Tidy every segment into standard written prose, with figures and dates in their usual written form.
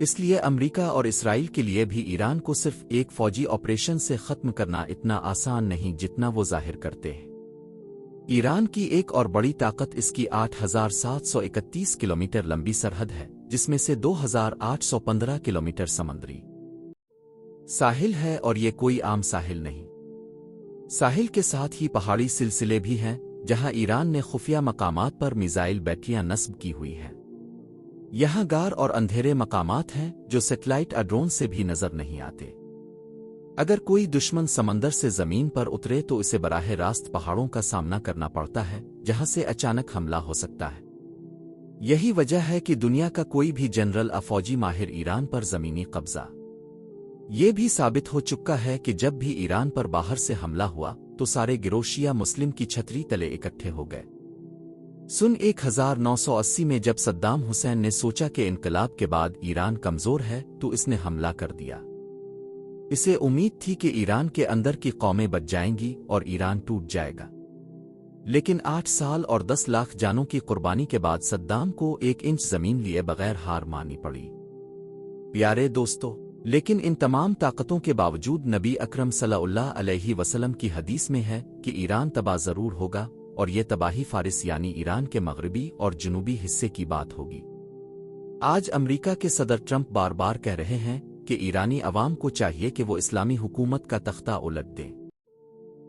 اس لیے امریکہ اور اسرائیل کے لیے بھی ایران کو صرف ایک فوجی آپریشن سے ختم کرنا اتنا آسان نہیں جتنا وہ ظاہر کرتے ہیں۔ ایران کی ایک اور بڑی طاقت اس کی 8,731 کلومیٹر لمبی سرحد ہے، جس میں سے 2,815 کلومیٹر سمندری ساحل ہے، اور یہ کوئی عام ساحل نہیں۔ ساحل کے ساتھ ہی پہاڑی سلسلے بھی ہیں جہاں ایران نے خفیہ مقامات پر میزائل بیٹریاں نصب کی ہوئی ہیں۔ یہاں غار اور اندھیرے مقامات ہیں جو سیٹلائٹ اور ڈرون سے بھی نظر نہیں آتے۔ اگر کوئی دشمن سمندر سے زمین پر اترے تو اسے براہ راست پہاڑوں کا سامنا کرنا پڑتا ہے جہاں سے اچانک حملہ ہو سکتا ہے۔ یہی وجہ ہے کہ دنیا کا کوئی بھی جنرل افوجی ماہر ایران پر زمینی قبضہ۔ یہ بھی ثابت ہو چکا ہے کہ جب بھی ایران پر باہر سے حملہ ہوا تو سارے گروہ شیعہ مسلم کی چھتری تلے اکٹھے ہو گئے۔ سن 1980 میں جب صدام حسین نے سوچا کہ انقلاب کے بعد ایران کمزور ہے تو اس نے حملہ کر دیا۔ اسے امید تھی کہ ایران کے اندر کی قومیں بچ جائیں گی اور ایران ٹوٹ جائے گا، لیکن 8 سال اور 10 لاکھ جانوں کی قربانی کے بعد صدام کو 1 انچ زمین لیے بغیر ہار ماننی پڑی۔ پیارے دوستو، لیکن ان تمام طاقتوں کے باوجود نبی اکرم صلی اللہ علیہ وسلم کی حدیث میں ہے کہ ایران تباہ ضرور ہوگا، اور یہ تباہی فارس یعنی ایران کے مغربی اور جنوبی حصے کی بات ہوگی۔ آج امریکہ کے صدر ٹرمپ بار بار کہہ رہے ہیں کہ ایرانی عوام کو چاہیے کہ وہ اسلامی حکومت کا تختہ الٹ دیں،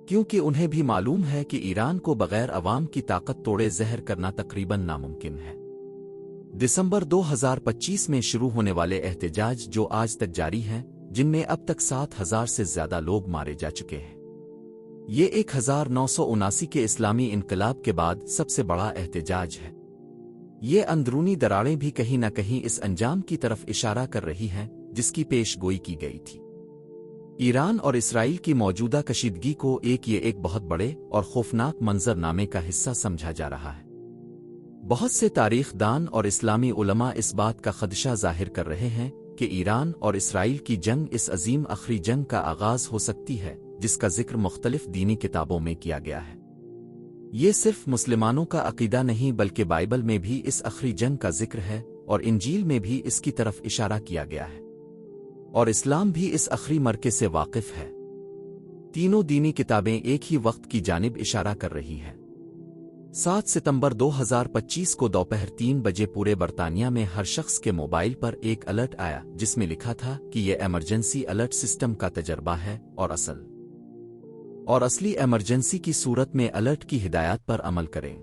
کیونکہ انہیں بھی معلوم ہے کہ ایران کو بغیر عوام کی طاقت توڑے زہر کرنا تقریباً ناممکن ہے۔ دسمبر 2025 میں شروع ہونے والے احتجاج جو آج تک جاری ہیں، جن میں اب تک 7,000 سے زیادہ لوگ مارے جا چکے ہیں، یہ 1979 کے اسلامی انقلاب کے بعد سب سے بڑا احتجاج ہے۔ یہ اندرونی دراڑیں بھی کہیں نہ کہیں اس انجام کی طرف اشارہ کر رہی ہیں جس کی پیش گوئی کی گئی تھی۔ ایران اور اسرائیل کی موجودہ کشیدگی کو ایک بہت بڑے اور خوفناک منظر نامے کا حصہ سمجھا جا رہا ہے۔ بہت سے تاریخ دان اور اسلامی علماء اس بات کا خدشہ ظاہر کر رہے ہیں کہ ایران اور اسرائیل کی جنگ اس عظیم آخری جنگ کا آغاز ہو سکتی ہے جس کا ذکر مختلف دینی کتابوں میں کیا گیا ہے۔ یہ صرف مسلمانوں کا عقیدہ نہیں بلکہ بائبل میں بھی اس آخری جنگ کا ذکر ہے، اور انجیل میں بھی اس کی طرف اشارہ کیا گیا ہے، اور اسلام بھی اس آخری مرکے سے واقف ہے۔ تینوں دینی کتابیں ایک ہی وقت کی جانب اشارہ کر رہی ہیں۔ 7 ستمبر 2025 کو دوپہر 3 بجے پورے برطانیہ میں ہر شخص کے موبائل پر ایک الرٹ آیا جس میں لکھا تھا کہ یہ ایمرجنسی الرٹ سسٹم کا تجربہ ہے اور اصلی ایمرجنسی کی صورت میں الرٹ کی ہدایات پر عمل کریں۔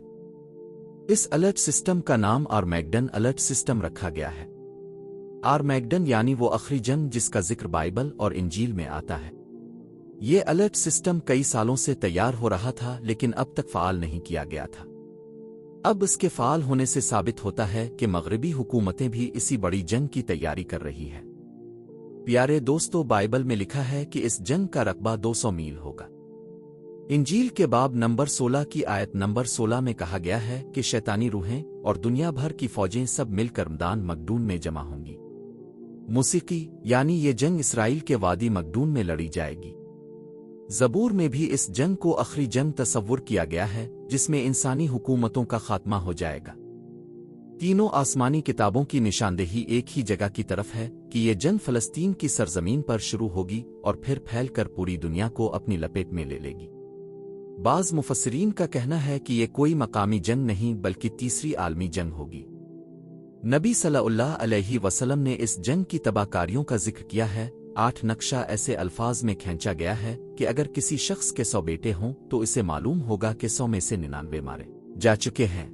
اس الرٹ سسٹم کا نام آرمیگڈن الرٹ سسٹم رکھا گیا ہے۔ آرمیگڈن یعنی وہ آخری جنگ جس کا ذکر بائبل اور انجیل میں آتا ہے۔ یہ الرٹ سسٹم کئی سالوں سے تیار ہو رہا تھا لیکن اب تک فعال نہیں کیا گیا تھا۔ اب اس کے فعال ہونے سے ثابت ہوتا ہے کہ مغربی حکومتیں بھی اسی بڑی جنگ کی تیاری کر رہی ہیں۔ پیارے دوستو، بائبل میں لکھا ہے کہ اس جنگ کا رقبہ 200 میل ہوگا۔ انجیل کے باب نمبر 16 کی آیت نمبر 16 میں کہا گیا ہے کہ شیطانی روحیں اور دنیا بھر کی فوجیں سب مل کر میدان مقدون میں جمع ہوں گی۔ موسیقی یعنی یہ جنگ اسرائیل کے وادی مقدون میں لڑی جائے گی۔ زبور میں بھی اس جنگ کو آخری جنگ تصور کیا گیا ہے جس میں انسانی حکومتوں کا خاتمہ ہو جائے گا۔ تینوں آسمانی کتابوں کی نشاندہی ایک ہی جگہ کی طرف ہے کہ یہ جنگ فلسطین کی سرزمین پر شروع ہوگی اور پھر پھیل کر پوری دنیا کو اپنی لپیٹ میں لے گی۔ بعض مفسرین کا کہنا ہے کہ یہ کوئی مقامی جنگ نہیں بلکہ تیسری عالمی جنگ ہوگی۔ نبی صلی اللہ علیہ وسلم نے اس جنگ کی تباہ کاریوں کا ذکر کیا ہے۔ 8 نقشہ ایسے الفاظ میں کھینچا گیا ہے کہ اگر کسی شخص کے 100 بیٹے ہوں تو اسے معلوم ہوگا کہ 100 میں سے 99 مارے جا چکے ہیں۔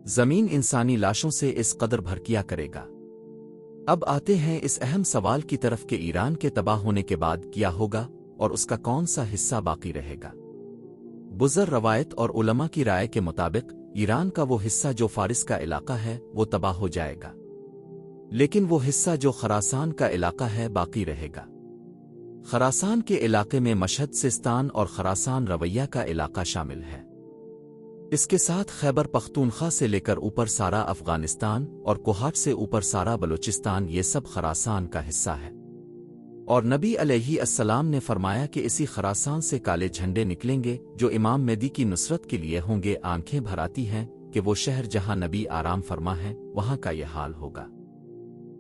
زمین انسانی لاشوں سے اس قدر بھر کیا کرے گا۔ اب آتے ہیں اس اہم سوال کی طرف کہ ایران کے تباہ ہونے کے بعد کیا ہوگا اور اس کا کون سا حصہ باقی رہے گا۔ بزرگ روایت اور علماء کی رائے کے مطابق ایران کا وہ حصہ جو فارس کا علاقہ ہے وہ تباہ ہو جائے گا، لیکن وہ حصہ جو خراسان کا علاقہ ہے باقی رہے گا۔ خراسان کے علاقے میں مشہد، سیستان اور خراسان رویہ کا علاقہ شامل ہے۔ اس کے ساتھ خیبر پختونخوا سے لے کر اوپر سارا افغانستان اور کوہاٹ سے اوپر سارا بلوچستان یہ سب خراسان کا حصہ ہے۔ اور نبی علیہ السلام نے فرمایا کہ اسی خراسان سے کالے جھنڈے نکلیں گے جو امام مہدی کی نصرت کے لیے ہوں گے۔ آنکھیں بھر آتی ہیں کہ وہ شہر جہاں نبی آرام فرما ہے وہاں کا یہ حال ہوگا۔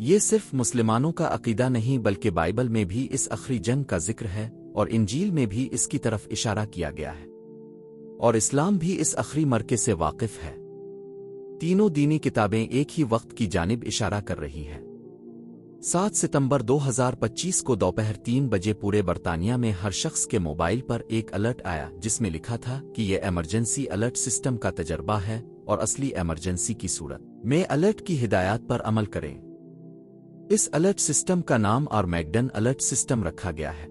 یہ صرف مسلمانوں کا عقیدہ نہیں بلکہ بائبل میں بھی اس آخری جنگ کا ذکر ہے اور انجیل میں بھی اس کی طرف اشارہ کیا گیا ہے، اور اسلام بھی اس آخری مرکے سے واقف ہے۔ تینوں دینی کتابیں ایک ہی وقت کی جانب اشارہ کر رہی ہیں۔ 7 ستمبر 2025 کو دوپہر 3 بجے پورے برطانیہ میں ہر شخص کے موبائل پر ایک الرٹ آیا جس میں لکھا تھا کہ یہ ایمرجنسی الرٹ سسٹم کا تجربہ ہے اور اصلی ایمرجنسی کی صورت میں الرٹ کی ہدایات پر عمل کریں۔ اس الرٹ سسٹم کا نام آرمیگڈن الرٹ سسٹم رکھا گیا ہے۔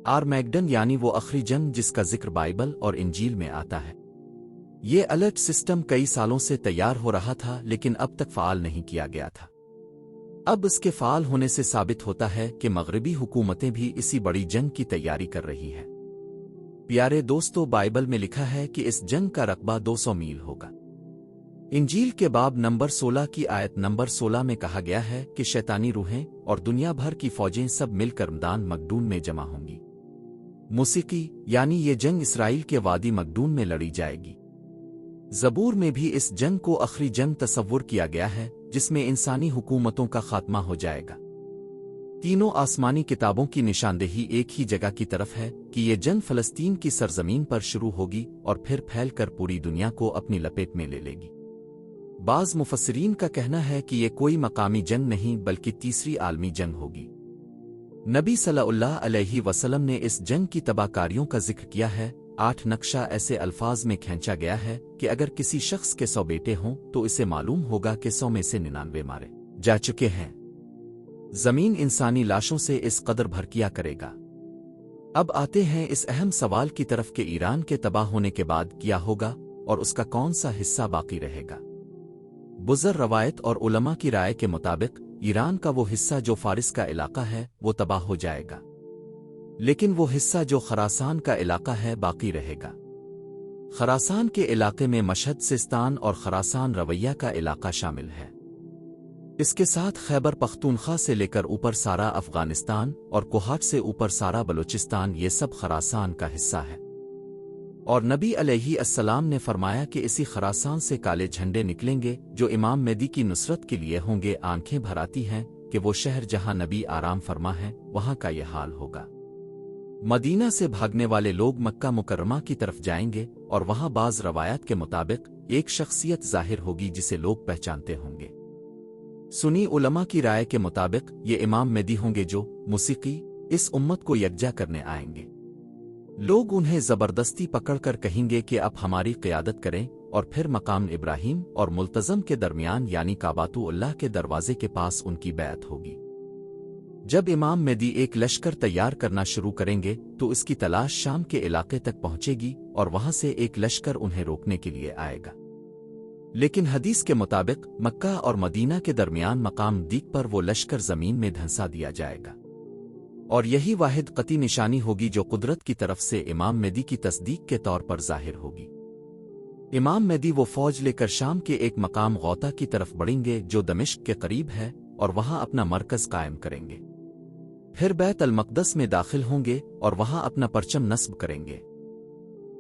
آرمیگڈن یعنی وہ آخری جنگ جس کا ذکر بائبل اور انجیل میں آتا ہے۔ یہ الرٹ سسٹم کئی سالوں سے تیار ہو رہا تھا لیکن اب تک فعال نہیں کیا گیا تھا۔ اب اس کے فعال ہونے سے ثابت ہوتا ہے کہ مغربی حکومتیں بھی اسی بڑی جنگ کی تیاری کر رہی ہیں۔ پیارے دوستو، بائبل میں لکھا ہے کہ اس جنگ کا رقبہ 200 میل ہوگا۔ انجیل کے باب نمبر 16 کی آیت نمبر 16 میں کہا گیا ہے کہ شیطانی روحیں اور دنیا بھر کی فوجیں سب مل کر میدان مقدون میں جمع ہوں گی۔ موسیقی یعنی یہ جنگ اسرائیل کے وادی مقدون میں لڑی جائے گی۔ زبور میں بھی اس جنگ کو آخری جنگ تصور کیا گیا ہے جس میں انسانی حکومتوں کا خاتمہ ہو جائے گا۔ تینوں آسمانی کتابوں کی نشاندہی ایک ہی جگہ کی طرف ہے کہ یہ جنگ فلسطین کی سرزمین پر شروع ہوگی اور پھر پھیل کر پوری دنیا کو اپنی لپیٹ میں لے گی۔ بعض مفسرین کا کہنا ہے کہ یہ کوئی مقامی جنگ نہیں بلکہ تیسری عالمی جنگ ہوگی۔ نبی صلی اللہ علیہ وسلم نے اس جنگ کی تباہ کاریوں کا ذکر کیا ہے۔ 8 نقشہ ایسے الفاظ میں کھینچا گیا ہے کہ اگر کسی شخص کے 100 بیٹے ہوں تو اسے معلوم ہوگا کہ 100 میں سے 99 مارے جا چکے ہیں۔ زمین انسانی لاشوں سے اس قدر بھر کیا کرے گا۔ اب آتے ہیں اس اہم سوال کی طرف کہ ایران کے تباہ ہونے کے بعد کیا ہوگا اور اس کا کون سا حصہ باقی رہے گا۔ بزرگ روایت اور علماء کی رائے کے مطابق ایران کا وہ حصہ جو فارس کا علاقہ ہے وہ تباہ ہو جائے گا، لیکن وہ حصہ جو خراسان کا علاقہ ہے باقی رہے گا۔ خراسان کے علاقے میں مشہد، سستان اور خراسان رویہ کا علاقہ شامل ہے۔ اس کے ساتھ خیبر پختونخوا سے لے کر اوپر سارا افغانستان اور کوہاٹ سے اوپر سارا بلوچستان یہ سب خراسان کا حصہ ہے۔ اور نبی علیہ السلام نے فرمایا کہ اسی خراسان سے کالے جھنڈے نکلیں گے جو امام مہدی کی نصرت کے لیے ہوں گے۔ آنکھیں بھر آتی ہیں کہ وہ شہر جہاں نبی آرام فرما ہے وہاں کا یہ حال ہوگا۔ مدینہ سے بھاگنے والے لوگ مکہ مکرمہ کی طرف جائیں گے اور وہاں بعض روایات کے مطابق ایک شخصیت ظاہر ہوگی جسے لوگ پہچانتے ہوں گے۔ سنی علماء کی رائے کے مطابق یہ امام مہدی ہوں گے جو موسیقی اس امت کو یکجا کرنے آئیں گے۔ لوگ انہیں زبردستی پکڑ کر کہیں گے کہ اب ہماری قیادت کریں، اور پھر مقام ابراہیم اور ملتزم کے درمیان یعنی کعبۃ اللہ کے دروازے کے پاس ان کی بیعت ہوگی۔ جب امام مہدی ایک لشکر تیار کرنا شروع کریں گے تو اس کی تلاش شام کے علاقے تک پہنچے گی اور وہاں سے ایک لشکر انہیں روکنے کے لیے آئے گا۔ لیکن حدیث کے مطابق مکہ اور مدینہ کے درمیان مقام دیگ پر وہ لشکر زمین میں دھنسا دیا جائے گا، اور یہی واحد قطعی نشانی ہوگی جو قدرت کی طرف سے امام مہدی کی تصدیق کے طور پر ظاہر ہوگی۔ امام مہدی وہ فوج لے کر شام کے ایک مقام غوطہ کی طرف بڑھیں گے جو دمشق کے قریب ہے اور وہاں اپنا مرکز قائم کریں گے۔ پھر بیت المقدس میں داخل ہوں گے اور وہاں اپنا پرچم نصب کریں گے۔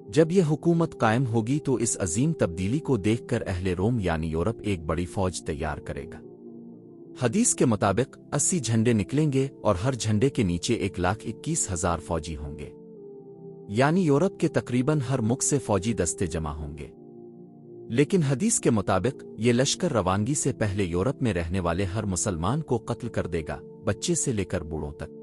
جب یہ حکومت قائم ہوگی تو اس عظیم تبدیلی کو دیکھ کر اہل روم یعنی یورپ ایک بڑی فوج تیار کرے گا۔ حدیث کے مطابق 80 جھنڈے نکلیں گے اور ہر جھنڈے کے نیچے 1,21,000 فوجی ہوں گے، یعنی یورپ کے تقریباً ہر ملک سے فوجی دستے جمع ہوں گے۔ لیکن حدیث کے مطابق یہ لشکر روانگی سے پہلے یورپ میں رہنے والے ہر مسلمان کو قتل کر دے گا، بچے سے لے کر بوڑھوں تک۔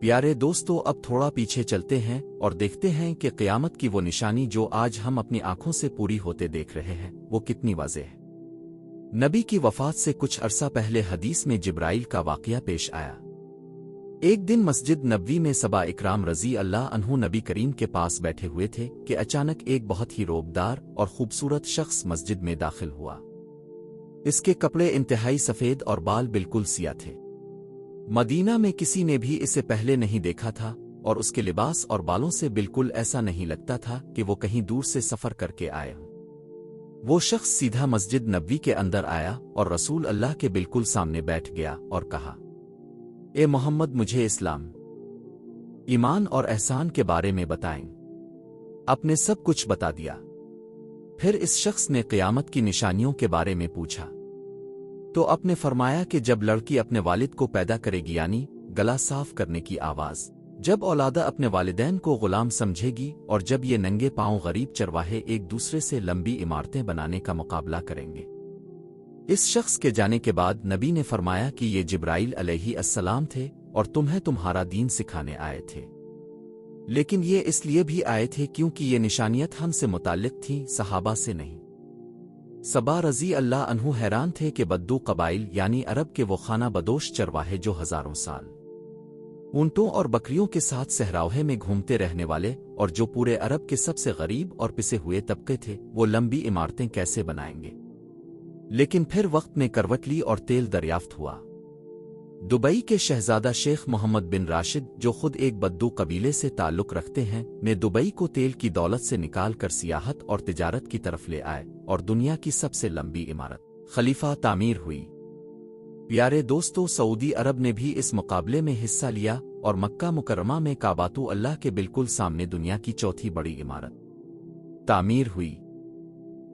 پیارے دوستو، اب تھوڑا پیچھے چلتے ہیں اور دیکھتے ہیں کہ قیامت کی وہ نشانی جو آج ہم اپنی آنکھوں سے پوری ہوتے دیکھ رہے ہیں وہ کتنی واضح ہے۔ نبی کی وفات سے کچھ عرصہ پہلے حدیث میں جبرائیل کا واقعہ پیش آیا۔ ایک دن مسجد نبوی میں صحابہ اکرام رضی اللہ عنہ نبی کریم کے پاس بیٹھے ہوئے تھے کہ اچانک ایک بہت ہی روبدار اور خوبصورت شخص مسجد میں داخل ہوا۔ اس کے کپڑے انتہائی سفید اور بال بالکل سیاہ تھے۔ مدینہ میں کسی نے بھی اسے پہلے نہیں دیکھا تھا اور اس کے لباس اور بالوں سے بالکل ایسا نہیں لگتا تھا کہ وہ کہیں دور سے سفر کر کے آئے ہوں۔ وہ شخص سیدھا مسجد نبوی کے اندر آیا اور رسول اللہ کے بالکل سامنے بیٹھ گیا اور کہا، اے محمد، مجھے اسلام، ایمان اور احسان کے بارے میں بتائیں۔ اپنے سب کچھ بتا دیا۔ پھر اس شخص نے قیامت کی نشانیوں کے بارے میں پوچھا۔ تو اپنے فرمایا کہ جب لڑکی اپنے والد کو پیدا کرے گی، یعنی گلا صاف کرنے کی آواز، جب اولادہ اپنے والدین کو غلام سمجھے گی، اور جب یہ ننگے پاؤں غریب چرواہے ایک دوسرے سے لمبی عمارتیں بنانے کا مقابلہ کریں گے۔ اس شخص کے جانے کے بعد نبی نے فرمایا کہ یہ جبرائیل علیہ السلام تھے اور تمہیں تمہارا دین سکھانے آئے تھے، لیکن یہ اس لیے بھی آئے تھے کیونکہ یہ نشانیت ہم سے متعلق تھیں، صحابہ سے نہیں۔ صبا رضی اللہ عنہ حیران تھے کہ بدو قبائل یعنی عرب کے وہ خانہ بدوش چرواہے جو ہزاروں سال اونٹوں اور بکریوں کے ساتھ صحراؤں میں گھومتے رہنے والے اور جو پورے عرب کے سب سے غریب اور پسے ہوئے طبقے تھے، وہ لمبی عمارتیں کیسے بنائیں گے؟ لیکن پھر وقت نے کروٹ لی اور تیل دریافت ہوا۔ دبئی کے شہزادہ شیخ محمد بن راشد، جو خود ایک بدو قبیلے سے تعلق رکھتے ہیں، نے دبئی کو تیل کی دولت سے نکال کر سیاحت اور تجارت کی طرف لے آئے اور دنیا کی سب سے لمبی عمارت خلیفہ تعمیر ہوئی۔ پیارے دوستو، سعودی عرب نے بھی اس مقابلے میں حصہ لیا اور مکہ مکرمہ میں کعبۃ اللہ کے بالکل سامنے دنیا کی چوتھی بڑی عمارت تعمیر ہوئی۔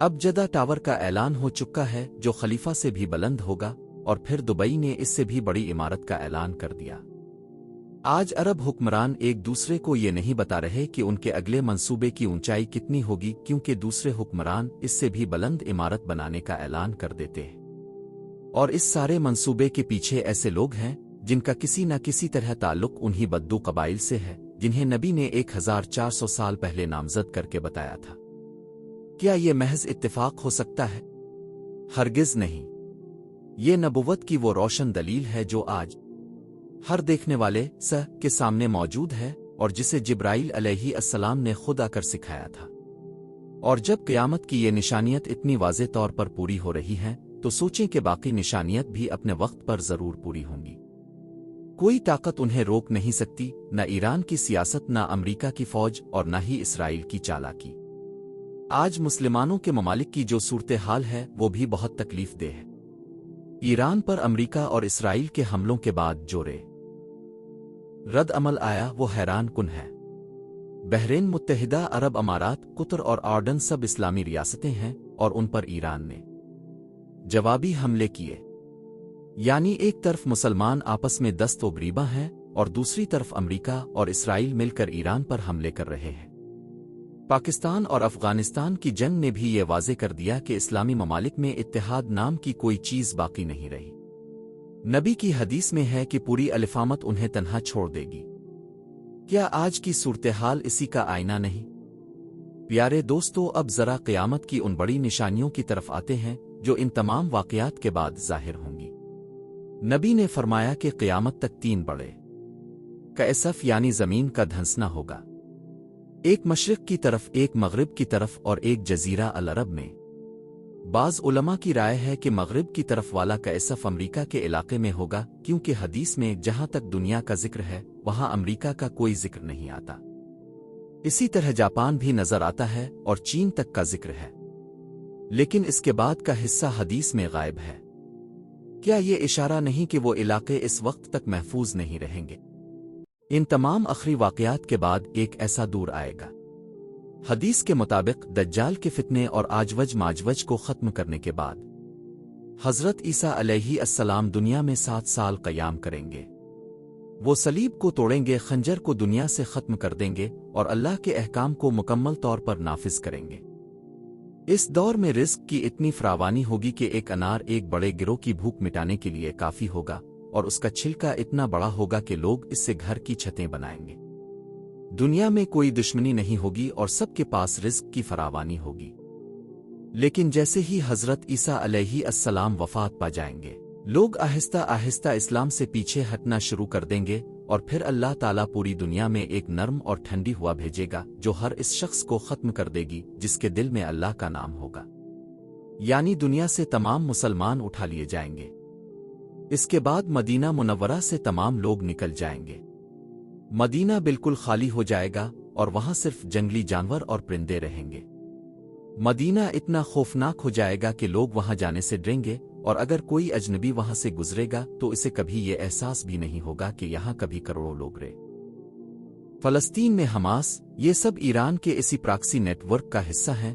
اب جدہ ٹاور کا اعلان ہو چکا ہے جو خلیفہ سے بھی بلند ہوگا، اور پھر دبئی نے اس سے بھی بڑی عمارت کا اعلان کر دیا۔ آج عرب حکمران ایک دوسرے کو یہ نہیں بتا رہے کہ ان کے اگلے منصوبے کی اونچائی کتنی ہوگی، کیونکہ دوسرے حکمران اس سے بھی بلند عمارت بنانے کا اعلان کر دیتے ہیں، اور اس سارے منصوبے کے پیچھے ایسے لوگ ہیں جن کا کسی نہ کسی طرح تعلق انہی بدو قبائل سے ہے جنہیں نبی نے 1400 سال پہلے نامزد کر کے بتایا تھا۔ کیا یہ محض اتفاق ہو سکتا ہے؟ ہرگز نہیں۔ یہ نبوت کی وہ روشن دلیل ہے جو آج ہر دیکھنے والے کے سامنے موجود ہے، اور جسے جبرائیل علیہ السلام نے خود آ کر سکھایا تھا۔ اور جب قیامت کی یہ نشانیت اتنی واضح طور پر پوری ہو رہی ہیں تو سوچیں کہ باقی نشانیت بھی اپنے وقت پر ضرور پوری ہوں گی۔ کوئی طاقت انہیں روک نہیں سکتی، نہ ایران کی سیاست، نہ امریکہ کی فوج، اور نہ ہی اسرائیل کی چالاکی۔ آج مسلمانوں کے ممالک کی جو صورتحال ہے وہ بھی بہت تکلیف دہ ہے۔ ایران پر امریکہ اور اسرائیل کے حملوں کے بعد جو رد عمل آیا وہ حیران کن ہے۔ بحرین، متحدہ عرب امارات، قطر اور اردن سب اسلامی ریاستیں ہیں، اور ان پر ایران نے جوابی حملے کیے۔ یعنی ایک طرف مسلمان آپس میں دست و گریباں ہیں، اور دوسری طرف امریکہ اور اسرائیل مل کر ایران پر حملے کر رہے ہیں۔ پاکستان اور افغانستان کی جنگ نے بھی یہ واضح کر دیا کہ اسلامی ممالک میں اتحاد نام کی کوئی چیز باقی نہیں رہی۔ نبی کی حدیث میں ہے کہ پوری الفامت انہیں تنہا چھوڑ دے گی۔ کیا آج کی صورتحال اسی کا آئینہ نہیں؟ پیارے دوستو، اب ذرا قیامت کی ان بڑی نشانیوں کی طرف آتے ہیں جو ان تمام واقعات کے بعد ظاہر ہوں گی۔ نبی نے فرمایا کہ قیامت تک 3 بڑے کیسف یعنی زمین کا دھنسنا ہوگا، ایک مشرق کی طرف، ایک مغرب کی طرف، اور ایک جزیرہ العرب میں۔ بعض علماء کی رائے ہے کہ مغرب کی طرف والا کیسف امریکہ کے علاقے میں ہوگا، کیونکہ حدیث میں جہاں تک دنیا کا ذکر ہے وہاں امریکہ کا کوئی ذکر نہیں آتا۔ اسی طرح جاپان بھی نظر آتا ہے اور چین تک کا ذکر ہے، لیکن اس کے بعد کا حصہ حدیث میں غائب ہے۔ کیا یہ اشارہ نہیں کہ وہ علاقے اس وقت تک محفوظ نہیں رہیں گے؟ ان تمام آخری واقعات کے بعد ایک ایسا دور آئے گا، حدیث کے مطابق دجال کے فتنے اور آجوج ماجوج کو ختم کرنے کے بعد حضرت عیسیٰ علیہ السلام دنیا میں 7 سال قیام کریں گے۔ وہ صلیب کو توڑیں گے، خنجر کو دنیا سے ختم کر دیں گے، اور اللہ کے احکام کو مکمل طور پر نافذ کریں گے۔ اس دور میں رزق کی اتنی فراوانی ہوگی کہ ایک انار ایک بڑے گروہ کی بھوک مٹانے کے لیے کافی ہوگا، اور اس کا چھلکا اتنا بڑا ہوگا کہ لوگ اس سے گھر کی چھتیں بنائیں گے۔ دنیا میں کوئی دشمنی نہیں ہوگی اور سب کے پاس رزق کی فراوانی ہوگی۔ لیکن جیسے ہی حضرت عیسیٰ علیہ السلام وفات پا جائیں گے، لوگ آہستہ آہستہ اسلام سے پیچھے ہٹنا شروع کر دیں گے، اور پھر اللہ تعالیٰ پوری دنیا میں ایک نرم اور ٹھنڈی ہوا بھیجے گا جو ہر اس شخص کو ختم کر دے گی جس کے دل میں اللہ کا نام ہوگا۔ یعنی دنیا سے تمام مسلمان اٹھا لیے جائیں گے۔ اس کے بعد مدینہ منورہ سے تمام لوگ نکل جائیں گے۔ مدینہ بالکل خالی ہو جائے گا اور وہاں صرف جنگلی جانور اور پرندے رہیں گے۔ مدینہ اتنا خوفناک ہو جائے گا کہ لوگ وہاں جانے سے ڈریں گے، اور اگر کوئی اجنبی وہاں سے گزرے گا تو اسے کبھی یہ احساس بھی نہیں ہوگا کہ یہاں کبھی کروڑوں لوگ رہے۔ فلسطین میں حماس، یہ سب ایران کے اسی پراکسی نیٹ ورک کا حصہ ہیں